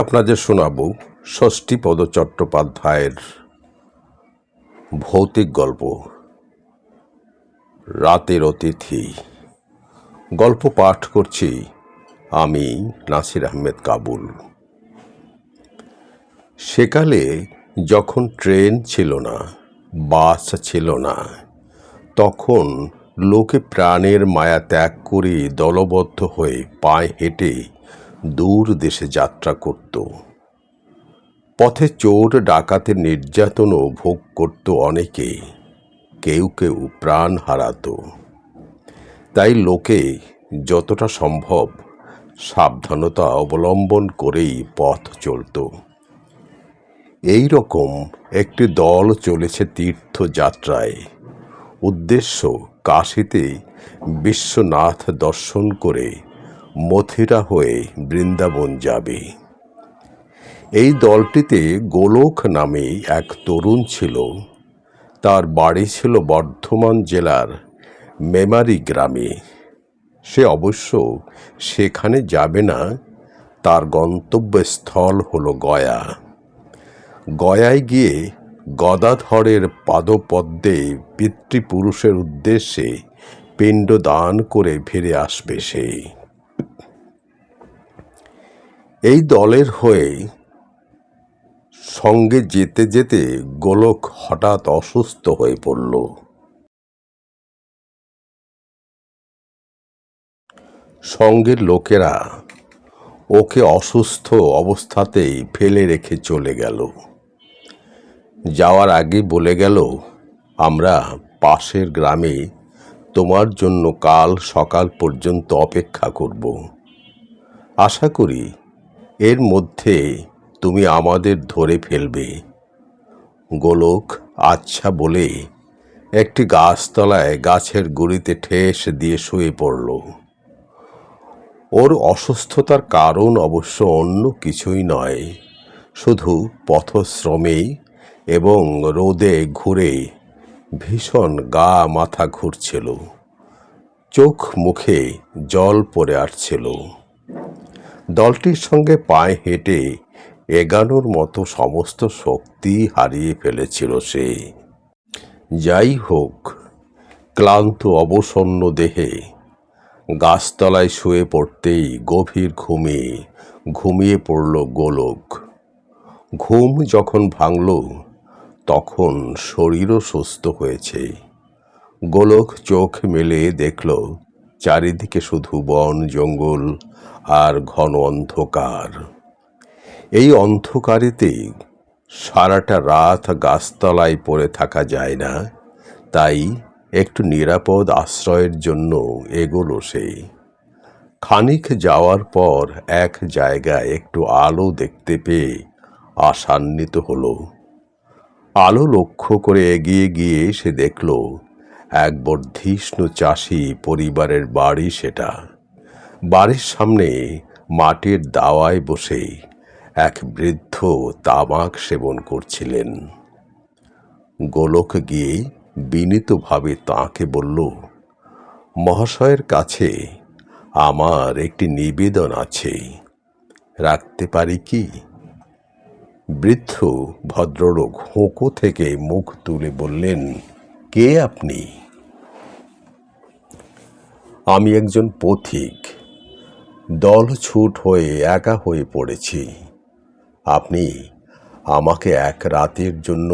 আপনাদের শোনাব ষষ্ঠীপদ চট্টোপাধ্যায়ের ভৌতিক গল্প রাতের অতিথি। গল্প পাঠ করছি আমি নাসির আহমেদ কাবুল। সেকালে যখন ট্রেন ছিল না, বাস ছিল না, তখন লোকে প্রাণের মায়া ত্যাগ করে দলবদ্ধ হয়ে পায়ে হেঁটে দূর দেশে যাত্রা করত। পথে চোর ডাকাতের নির্যাতনও ভোগ করত অনেকে, কেউ কেউ প্রাণ হারাত। তাই লোকে যতটা সম্ভব সাবধানতা অবলম্বন করেই পথ চলত। এই রকম একটি দল চলেছে তীর্থযাত্রায়। উদ্দেশ্য কাশীতে বিশ্বনাথ দর্শন করে মথুরা হয়ে বৃন্দাবন যাবে। এই দলটিতে গোলক নামে এক তরুণ ছিল। তার বাড়ি ছিল বর্ধমান জেলার মেমারি গ্রামে। সে অবশ্য সেখানে যাবে না, তার গন্তব্যস্থল হলো গয়া। গয়ায় গিয়ে গদাধরের পাদপদ্মে পিতৃপুরুষের উদ্দেশ্যে পিণ্ডদান করে ফিরে আসবে সে। এই দলের হয়ে সঙ্গে যেতে যেতে গোলক হঠাৎ অসুস্থ হয়ে পড়ল। সঙ্গের লোকেরা ওকে অসুস্থ অবস্থাতেই ফেলে রেখে চলে গেল। যাওয়ার আগে বলে গেল, আমরা পাশের গ্রামে তোমার জন্য কাল সকাল পর্যন্ত অপেক্ষা করব। আশা করি এর মধ্যে তুমি আমাদের ধরে ফেলবে। গোলক আচ্ছা বলে একটি গাছতলায় গাছের গুঁড়িতে ঠেস দিয়ে শুয়ে পড়ল। ওর অসুস্থতার কারণ অবশ্য অন্য কিছুই নয়, শুধু পথশ্রমে এবং রোদে ঘুরে ভীষণ গা মাথা ঘুরছিল, চোখ মুখে জল পড়ে আসছিল। দলটির সঙ্গে পায়ে হেঁটে এগানোর মতো সমস্ত শক্তি হারিয়ে ফেলেছিল সে। যাই হোক, ক্লান্ত অবসন্ন দেহে গাছতলায় শুয়ে পড়তেই গভীর ঘুমিয়ে পড়ল গোলক। ঘুম যখন ভাঙল তখন শরীরও সুস্থ হয়েছে। গোলক চোখ মেলে দেখল চারিদিকে শুধু বন জঙ্গল আর ঘন অন্ধকার। এই অন্ধকারেতে সারাটা রাত গাছতলায় পড়ে থাকা যায় না, তাই একটু নিরাপদ আশ্রয়ের জন্য এগোলো সে। খানিক যাওয়ার পর এক জায়গায় একটু আলো দেখতে পেয়ে আশান্বিত হলো। আলো লক্ষ্য করে এগিয়ে গিয়ে সে দেখল এক বর্ধিষ্ণু চাষি পরিবারের বাড়ি সেটা। বাড়ির সামনে মাটির দাওয়ায় বসে এক বৃদ্ধ তামাক সেবন করছিলেন। গোলক গিয়ে বিনীতভাবে তাঁকে বলল, মহাশয়ের কাছে আমার একটি নিবেদন আছে, রাখতে পারি কি? বৃদ্ধ ভদ্রলোক হোঁকো থেকে মুখ তুলে বললেন, কে আপনি? আমি একজন পথিক, দল ছুট হয়ে একা হয়ে পড়েছি। আপনি আমাকে এক রাতের জন্য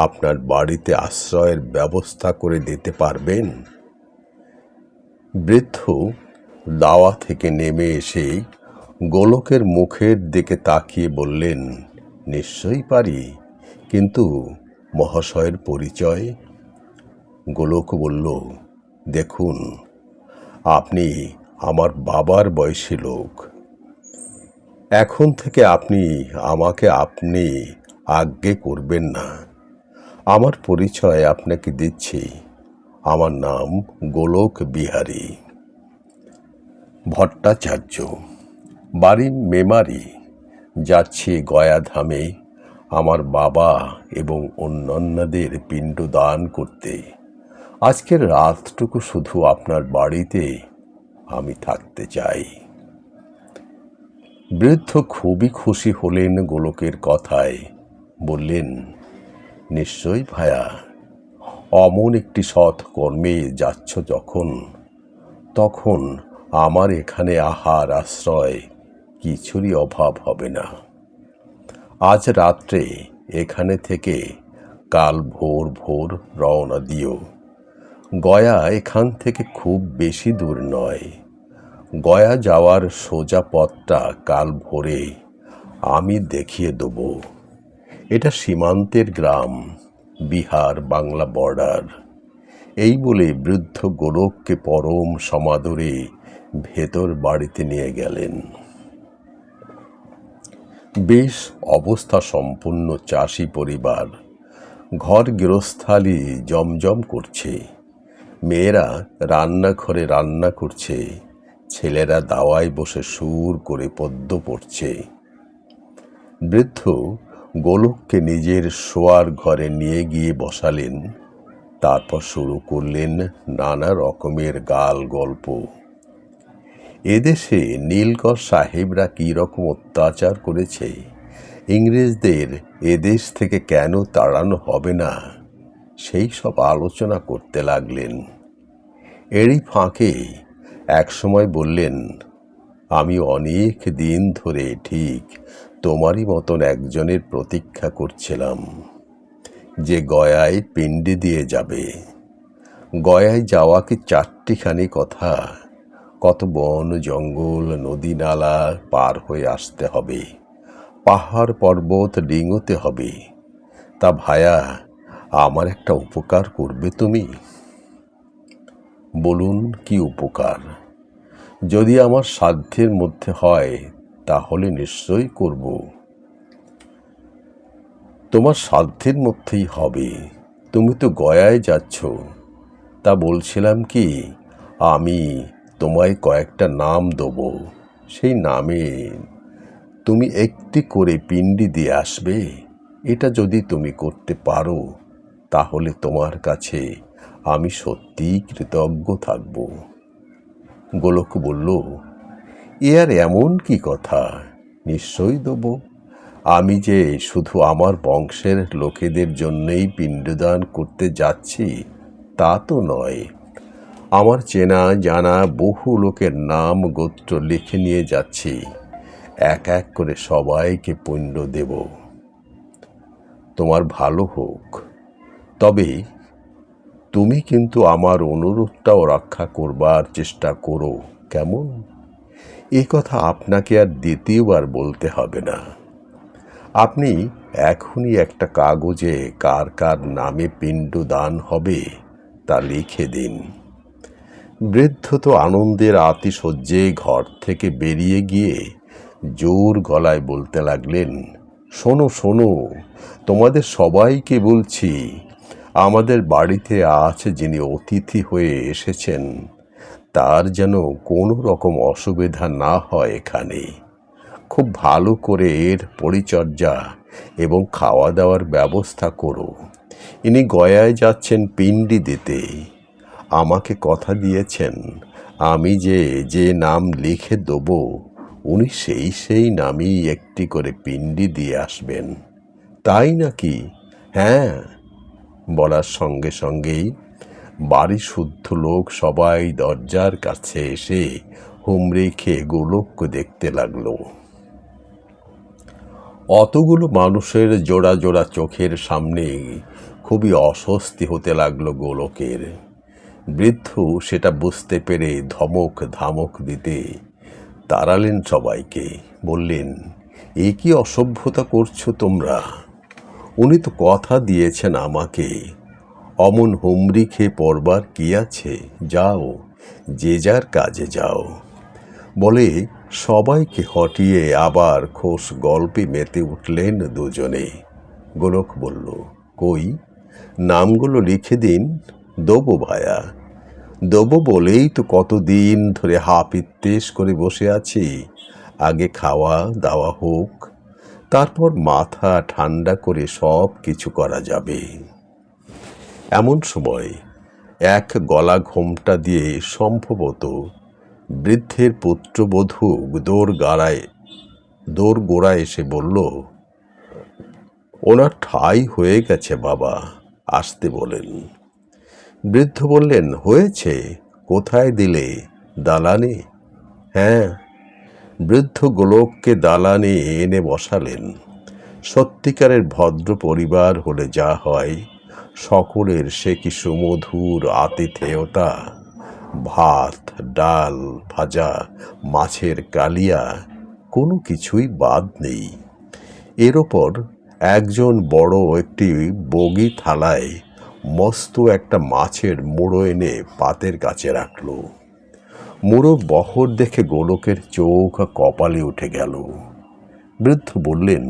আপনার বাড়িতে আশ্রয়ের ব্যবস্থা করে দিতে পারবেন? বৃদ্ধ দাওয়া থেকে নেমে এসে গোলকের মুখের দিকে তাকিয়ে বললেন, নিশ্চয়ই পারি, কিন্তু মহাশয়ের পরিচয়? গোলক বলল, দেখুন, আপনি আমার বাবার বয়সী লোক। এখন থেকে আপনি আমাকে আপনি আজ্ঞে করবেন না। আমার পরিচয় আপনাকে দিচ্ছি, আমার নাম গোলক বিহারী ভট্টাচার্য, বাড়ি মেমারি। যাচ্ছি গয়া ধামে আমার বাবা এবং অন্যান্যদের পিণ্ডদান করতে। আজকের রাতটুকু শুধু আপনার বাড়িতে আমি থাকতে চাই। বৃদ্ধ খুবই খুশি হলেন গোলকের কথায়। বললেন, নিশ্চয়ই ভায়া, অমন একটি সৎ কর্মে যাচ্ছ যখন, তখন আমার এখানে আহার আশ্রয় কিছুরই অভাব হবে না। আজ রাত্রে এখানে থেকে কাল ভোর ভোর রওনা দিও। গয়া এখান থেকে খুব বেশি দূর নয়। গয়া যাওয়ার সোজা পথটা কাল ভোরে আমি দেখিয়ে দেব। এটা সীমান্তের গ্রাম, বিহার বাংলা বর্ডার। এই বলে বৃদ্ধ গোলককে পরম সমাদরে ভেতর বাড়িতে নিয়ে গেলেন। বেশ অবস্থা সম্পন্ন চাষি পরিবার। ঘর গৃহস্থালি জমজম করছে। মেয়েরা রান্নাঘরে রান্না করছে, ছেলেরা দাওয়ায় বসে সুর করে পদ্য পড়ছে। বৃদ্ধ গোলককে নিজের শোয়ার ঘরে নিয়ে গিয়ে বসালেন। তারপর শুরু করলেন নানা রকমের গাল গল্প। এদেশে নীলকর সাহেবরা কী রকম অত্যাচার করেছে, ইংরেজদের এদেশ থেকে কেন তাড়ানো হবে না, সেই সব আলোচনা করতে লাগলেন। এরই ফাঁকে একসময় বললেন, আমি অনেক দিন ধরে ঠিক তোমারই মতন একজনের প্রতীক্ষা করছিলাম, যে গয়ায় পিণ্ডি দিয়ে যাবে। গয়ায় যাওয়া কি চারটিখানি কথা? কত বন জঙ্গল নদী নালা পার হয়ে আসতে হবে, পাহাড় পর্বত ডিঙোতে হবে। তা ভায়া, আমার একটা উপকার করবে তুমি? বলুন, কি উপকার? যদি আমার সাধ্যের মধ্যে হয় তাহলে নিশ্চয়ই করব। তোমার সাধ্যের মধ্যেই হবে। তুমি তো গয়ায় যাচ্ছ। তা বলছিলাম কি, আমি তোমায় কয়েকটা নাম দেব। সেই নামে তুমি একটি করে পিণ্ডি দিয়ে আসবে। এটা যদি তুমি করতে পারো তাহলে তোমার কাছে আমি সত্যিই কৃতজ্ঞ থাকব। গোলক বলল, এ আর এমন কি কথা, নিশ্চয়ই দেব। আমি যে শুধু আমার বংশের লোকেদের জন্যই পিণ্ডদান করতে যাচ্ছি তা তো নয়। আমার চেনা জানা বহু লোকের নাম গোত্র লিখে নিয়ে যাচ্ছি। এক এক করে সবাইকে পিণ্ড দেব। তোমার ভালো হোক। তবে তুমি কিন্তু আমার অনুরোধটাও রক্ষা করবার চেষ্টা করো, কেমন? এ কথা আপনাকে আর দ্বিতীয়বার বলতে হবে না। আপনি এখনই একটা কাগজে কার কার নামে পিণ্ড দান হবে তা লিখে দিন। বৃদ্ধ তো আনন্দের আতিশয্যে ঘর থেকে বেরিয়ে গিয়ে জোর গলায় বলতে লাগলেন, শোনো শোনো, তোমাদের সবাইকে বলছি, আমাদের বাড়িতে আজ যিনি অতিথি হয়ে এসেছেন তার যেন কোনো রকম অসুবিধা না হয়। এখানে খুব ভালো করে এর পরিচর্যা এবং খাওয়া দাওয়ার ব্যবস্থা করো। ইনি গয়ায় যাচ্ছেন পিণ্ডি দিতে। আমাকে কথা দিয়েছেন, আমি যে যে নাম লিখে দেব উনি সেই নামেই একটি করে পিণ্ডি দিয়ে আসবেন। তাই নাকি? হ্যাঁ। বলার সঙ্গে সঙ্গেই বাড়ির শুদ্ধ লোক সবাই দরজার কাছে এসে হুমড়ি খেয়ে গোলককে দেখতে লাগলো। অতগুলো মানুষের জোড়া জোড়া চোখের সামনে খুবই অস্বস্তি হতে লাগলো গোলকের। বৃদ্ধ সেটা বুঝতে পেরে ধমক ধামক দিতে তাড়ালেন সবাইকে। বললেন, এ কি অসভ্যতা করছো তোমরা? উনি তো কথা দিয়েছেন আমাকে। অমন হুমড়ি খেয়ে পড়বার কি আছে? যাও, যে যার কাজে যাও। বলে সবাইকে হটিয়ে আবার খোশ গল্পে মেতে উঠলেন দুজনে। গোলক বলল, কই, নামগুলো লিখে দিন। দেবো ভায়া, দেবো বলেই তো কতদিন ধরে হাপিত্যেশ করে বসে আছি। আগে খাওয়া দাওয়া হোক, তারপর মাথা ঠান্ডা করে সব কিছু করা যাবে। এমন সময় এক গলা ঘোমটা দিয়ে সম্ভবত বৃদ্ধের পুত্রবধূ দোর গাড়ায় দোরগোড়া এসে বলল, ওনার ঠাঁই হয়ে গেছে বাবা, আসতে বলেন। বৃদ্ধ বললেন, হয়েছে? কোথায় দিলে? দালানে? হ্যাঁ। বৃদ্ধ গোলককে দালানে এনে বসালেন। সত্যিকারের ভদ্র পরিবার হলে যা হয়, সকলের সে কি সুমধুর আতিথেয়তা! ভাত, ডাল, ভাজা, মাছের কালিয়া, কোনো কিছুই বাদ নেই। এর ওপর একজন বড় একটি বগি থালায় মস্ত একটা মাছের মুড়ো এনে পাতের কাছে রাখল। মুড়োর বহর দেখে গোলকের চোখ কপালে উঠে গেল। বৃদ্ধ বললেন,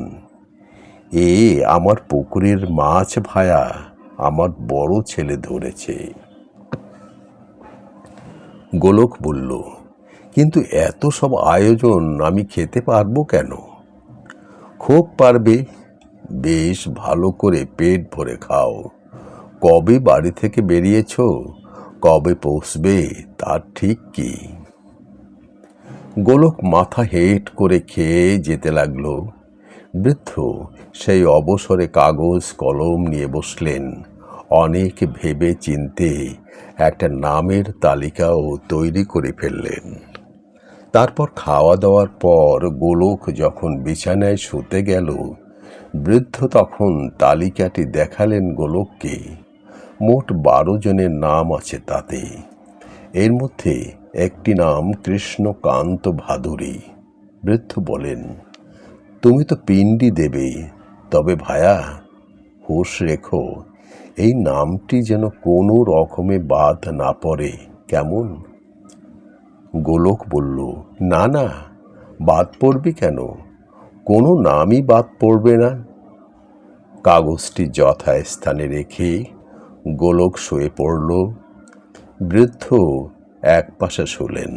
এ আমার পুকুরের মাছ ভায়া, আমার বড় ছেলে ধরেছে। গোলক বলল, কিন্তু এত সব আয়োজন আমি খেতে পারবো কেন? খুব পারবে, বেশ ভালো করে পেট ভরে খাও। কবে বাড়ি থেকে বেরিয়েছ, কবে পৌঁছবে তার ঠিক কি? গোলক মাথা হেঁট করে খেয়ে যেতে লাগলো। বৃদ্ধ সেই অবসরে কাগজ কলম নিয়ে বসলেন। অনেক ভেবে চিনতে একটা নামের তালিকাও তৈরি করে ফেললেন। তারপর খাওয়া দাওয়ার পর গোলক যখন বিছানায় শুতে গেল, বৃদ্ধ তখন তালিকাটি দেখালেন গোলককে। মোট 12 জনের নাম আছে তাতে। এর মধ্যে একটি নাম কৃষ্ণকান্ত ভাদুরী। বৃদ্ধ বলেন, তুমি তো পিণ্ডি দেবে, তবে ভায়া হুঁশ রেখো, এই নামটি যেন কোনো রকমে বাদ না পড়ে, কেমন? গোলক বলল, না না, বাদ পড়বে কেন? কোনো নামই বাদ পড়বে না। কাগজটি যথাস্থানে রেখে গোলক শুয়ে পড়ল। বৃদ্ধ এক পাশে শুলেন।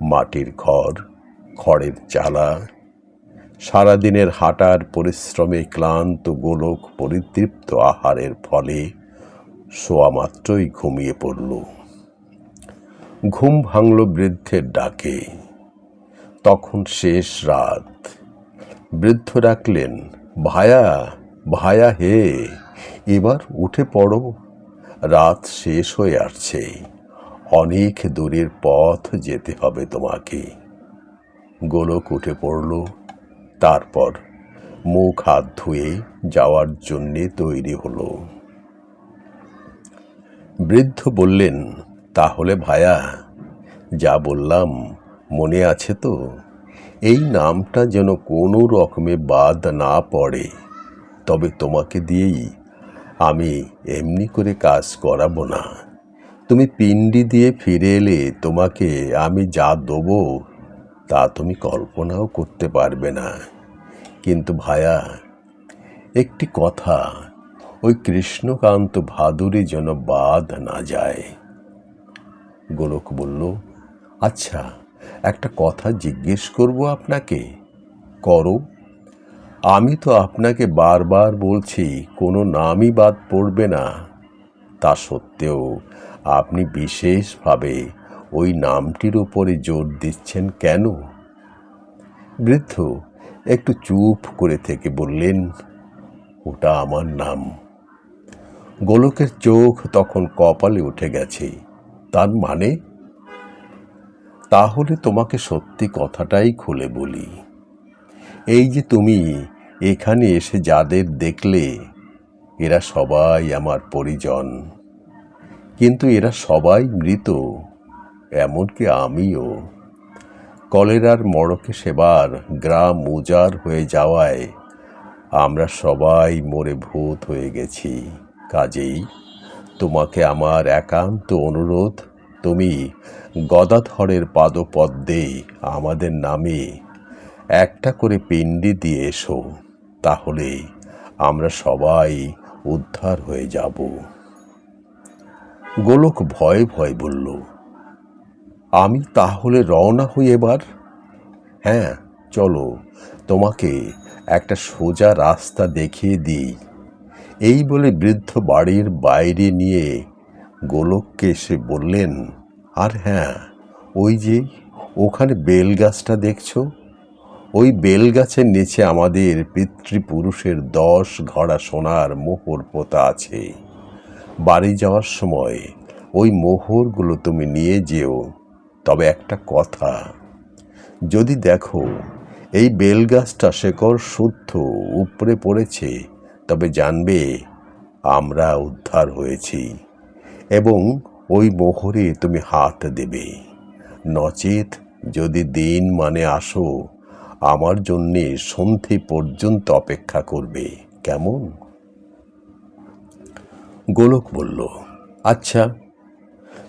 মাটির ঘর, খড়ের চালা, সারাদিনের হাঁটার পরিশ্রমে ক্লান্ত গোলক পরিতৃপ্ত আহারের ফলে শোয়া মাত্রই ঘুমিয়ে পড়ল। ঘুম ভাঙল বৃদ্ধের ডাকে। তখন শেষ রাত। বৃদ্ধ ডাকলেন, ভায়া, ভায়া হে, এবার উঠে পড়ো, রাত শেষ হয়ে আসছে, অনেক দূরের পথ যেতে হবে তোমাকে। গোলক উঠে পড়ল। তারপর মুখ হাত ধুয়ে যাওয়ার জন্যে তৈরি হলো। বৃদ্ধ বললেন, তাহলে ভায়া, যা বললাম মনে আছে তো? এই নামটা যেন কোনো রকমে বাদ না পড়ে, তবে তোমাকে দিয়েই আমি এমনি করে কাজ করাবো না। তুমি পিণ্ডি দিয়ে ফিরে এলে তোমাকে আমি যা দেবো তা তুমি কল্পনাও করতে পারবে না। কিন্তু ভায়া, একটি কথা, ওই কৃষ্ণকান্ত ভাদুরী যেন বাদ না যায়। গোলক বলল, আচ্ছা, একটা কথা জিজ্ঞেস করব আপনাকে। করো। আমি তো আপনাকে বারবার বলছি কোনো নামই বাদ পড়বে না, তা সত্ত্বেও আপনি বিশেষভাবে ওই নামটির উপরে জোর দিচ্ছেন কেন? বৃদ্ধ একটু চুপ করে থেকে বললেন, ওটা আমার নাম। গোলকের চোখ তখন কপালে উঠে গেছে। তার মানে? তাহলে তোমাকে সত্যি কথাটাই খুলে বলি। এই যে তুমি এখানে এসে যাদের দেখলে, এরা সবাই আমার পরিজন, কিন্তু এরা সবাই মৃত, এমনকি আমিও। কলেরার মড়কে সেবার গ্রাম উজাড় হয়ে যাওয়ায় আমরা সবাই মরে ভূত হয়ে গেছি। কাজেই তোমাকে আমার একান্ত অনুরোধ, তুমি গদাধরের পাদপদ্মে আমাদের নামে একটা করে পিণ্ডি দিয়ে এসো, তাহলে আমরা সবাই উদ্ধার হয়ে যাব। গোলক ভয়ে ভয়ে বলল, আমি তাহলে রওনা হই এবার? হ্যাঁ, চলো, তোমাকে একটা সোজা রাস্তা দেখিয়ে দিই। এই বলে বৃদ্ধ বাড়ির বাইরে নিয়ে গোলককে এসে বললেন, আর হ্যাঁ, ওই যে ওখানে বেল গাছটা দেখছো, ওই বেলগাছের নিচে আমাদের পিতৃপুরুষের 10 ঘড়া সোনার মোহর পোতা আছে। বাড়ি যাওয়ার সময় ওই মোহরগুলো তুমি নিয়ে যেও। তবে একটা কথা, যদি দেখো এই বেলগাছটা শেকড় শুদ্ধ উপড়ে পড়েছে, তবে জানবে আমরা উদ্ধার হয়েছি এবং ওই মোহরে তুমি হাত দেবে। নচেত যদি দিন মানে আসো, আমার জন্যে সন্ধে পর্যন্ত অপেক্ষা করবে, কেমন? গোলক বলল, আচ্ছা,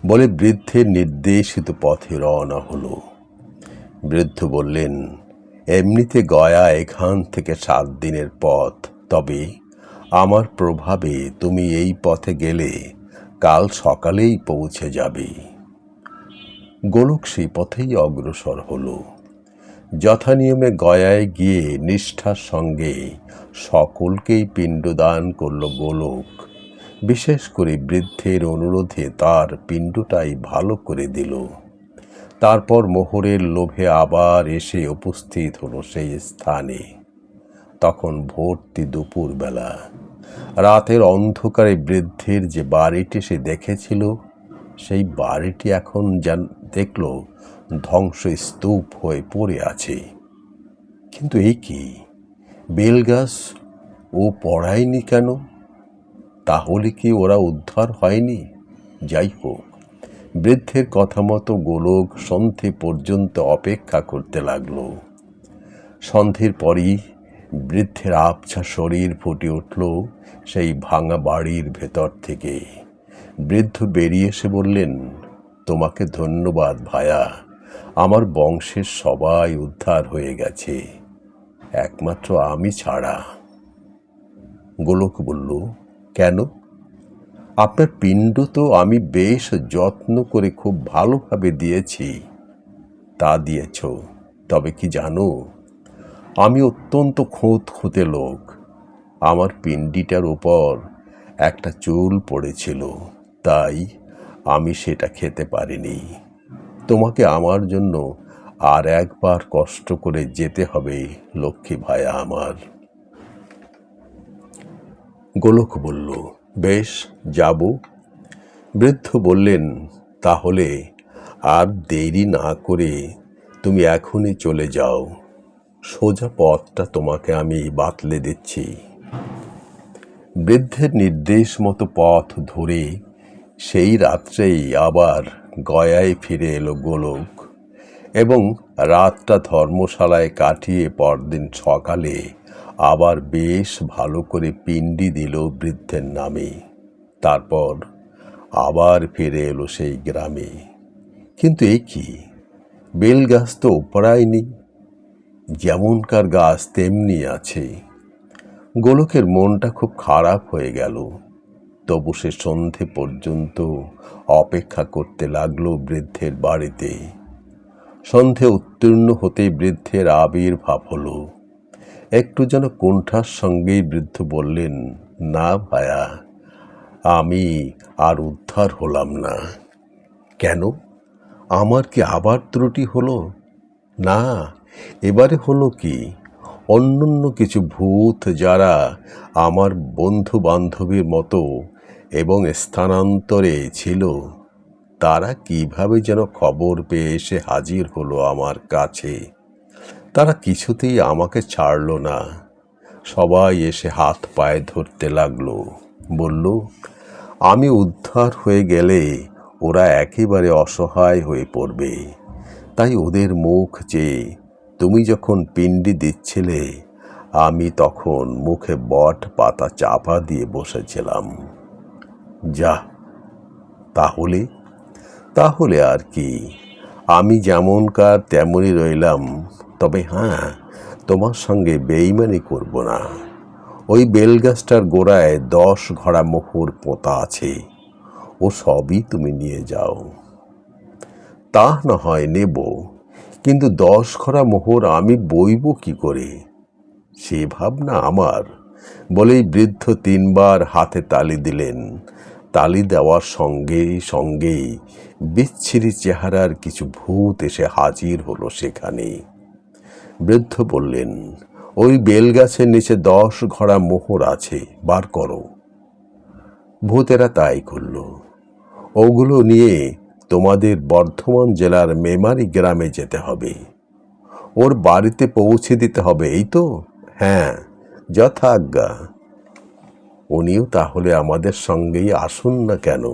বলে বৃদ্ধের নির্দেশিত পথে রওনা হলো। বৃদ্ধ বললেন, এমনিতে গয়া এখান থেকে 7 দিনের পথ, তবে আমার প্রভাবে তুমি এই পথে গেলে কাল সকালেই পৌঁছে যাবে। গোলক সেই পথেই অগ্রসর হলো। যথানিয়মে গয়ায় গিয়ে নিষ্ঠার সঙ্গে সকলকেই পিণ্ডদান করল গোলক। বিশেষ করে বৃদ্ধের অনুরোধে তার পিণ্ডটাই ভালো করে দিল। তারপর মোহরের লোভে আবার এসে উপস্থিত হলো সেই স্থানে। তখন ভর্তি দুপুরবেলা। রাতের অন্ধকারে বৃদ্ধের যে বাড়িটি সে দেখেছিল, সেই বাড়িটি এখন দেখল ধ্বংসস্তূপ হয়ে পড়ে আছে। কিন্তু এই কি, বেলগাছ ও পড়ায়নি কেন? তাহলে কি ওরা উদ্ধার হয়নি? যাই হোক, বৃদ্ধের কথা মতো গোলক সন্ধে পর্যন্ত অপেক্ষা করতে লাগলো। সন্ধ্যের পরই বৃদ্ধের আবছা শরীর ফুটে উঠল সেই ভাঙা বাড়ির ভেতর থেকে। বৃদ্ধ বেরিয়ে এসে বললেন, তোমাকে ধন্যবাদ ভায়া, আমার বংশের সবাই উদ্ধার হয়ে গেছে, একমাত্র আমি ছাড়া। গোলক বলল, কেন? আপনার পিণ্ড তো আমি বেশ যত্ন করে খুব ভালোভাবে দিয়েছি। তা দিয়েছ, তবে কি জানো, আমি অত্যন্ত খুঁতখুঁতে লোক। আমার পিণ্ডিটার উপর একটা চুল পড়েছিল, তাই আমি সেটা খেতে পারিনি। তোমাকে আমার জন্য আর একবার কষ্ট করে যেতে হবে লক্ষ্মী ভায়া আমার। গোলক বলল, বেশ, যাব। বৃদ্ধ বললেন, তাহলে আর দেরি না করে তুমি এখনই চলে যাও। সোজা পথটা তোমাকে আমি বাতলে দিচ্ছি। বৃদ্ধের নির্দেশ মতো পথ ধরে সেই রাত্রেই আবার গয়ায় ফিরে এলো গোলক এবং রাতটা ধর্মশালায় কাটিয়ে পরদিন সকালে আবার বেশ ভালো করে পিণ্ডি দিল বৃদ্ধের নামে। তারপর আবার ফিরে এলো সেই গ্রামে। কিন্তু এ কি, বেলগাছ তো উপড়ায়নি, যেমনকার গাছ তেমনি আছে। গোলকের মনটা খুব খারাপ হয়ে গেল। তবু সে সন্ধে পর্যন্ত অপেক্ষা করতে লাগলো বৃদ্ধের বাড়িতে। সন্ধে উত্তীর্ণ হতেই বৃদ্ধের আবির্ভাব হলো। একটু যেন কুণ্ঠার সঙ্গেই বৃদ্ধ বললেন, না ভায়া, আমি আর উদ্ধার হলাম না। কেন, আমার কি আবার ত্রুটি হলো? না, এবারে হলো কি, অন্যান্য কিছু ভূত যারা আমার বন্ধু বান্ধবীর মতো এবং স্থানান্তরে ছিল, তারা কিভাবে যেন খবর পেয়ে এসে হাজির হলো আমার কাছে। তারা কিছুতেই আমাকে ছাড়ল না। সবাই এসে হাত পায়ে ধরতে লাগলো, বলল, আমি উদ্ধার হয়ে গেলে ওরা একেবারে অসহায় হয়ে পড়বে। তাই ওদের মুখ চেয়ে তুমি যখন পিণ্ডি দিচ্ছিলে, আমি তখন মুখে বট পাতা চাপা দিয়ে বসেছিলাম। যা, তাহলে তাহলে আর কি, আমি যেমনকার তেমনই রইলাম। তবে হ্যাঁ, তোমার সঙ্গে বেইমানি করব না। ওই বেলগাছটার গোড়ায় 10 ঘড়া মোহর পোঁতা আছে, ও সবই তুমি নিয়ে যাও। তা না হয় নেব, কিন্তু 10 ঘড়া মোহর আমি বইব কি করে, সে ভাবনা আমার। বলেই বৃদ্ধ 3 বার হাতে তালি দিলেন। তালি দেওয়ার সঙ্গে সঙ্গেই বিচ্ছিরি চেহারার কিছু ভূত এসে হাজির হলো সেখানে। বৃদ্ধ বললেন, ওই বেলগাছের নিচে 10 ঘড়া মোহর আছে, বার করো। ভূতেরা তাই করল। ওগুলো নিয়ে তোমাদের বর্ধমান জেলার মেমারি গ্রামে যেতে হবে, ওর বাড়িতে পৌঁছে দিতে হবে, এই তো? হ্যাঁ, যথাজ্ঞা। উনিও তাহলে আমাদের সঙ্গেই আসুন না কেন?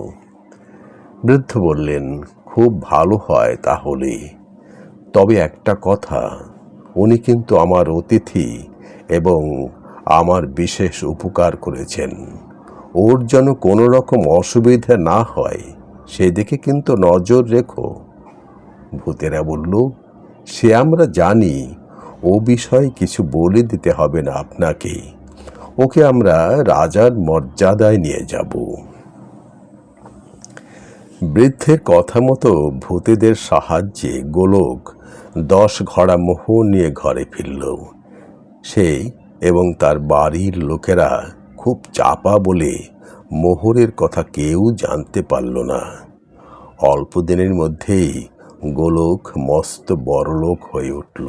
বৃদ্ধ বললেন, খুব ভালো হয় তাহলে। তবে একটা কথা, উনি কিন্তু আমার অতিথি এবং আমার বিশেষ উপকার করেছেন। ওর যেন কোনো রকম অসুবিধা না হয় সেদিকে কিন্তু নজর রেখো। ভূতেরা বলল, সে আমরা জানি, ও বিষয়ে কিছু বলে দিতে হবে না আপনাকে। ওকে আমরা রাজার মর্যাদায় নিয়ে যাব। বৃদ্ধের কথা মতো ভূতেদের সাহায্যে গোলক 10 ঘড়া মোহর নিয়ে ঘরে ফিরল। সে এবং তার বাড়ির লোকেরা খুব চাপা বলে মোহরের কথা কেউ জানতে পারল না। অল্প দিনের মধ্যেই গোলক মস্ত বড়লোক হয়ে উঠল।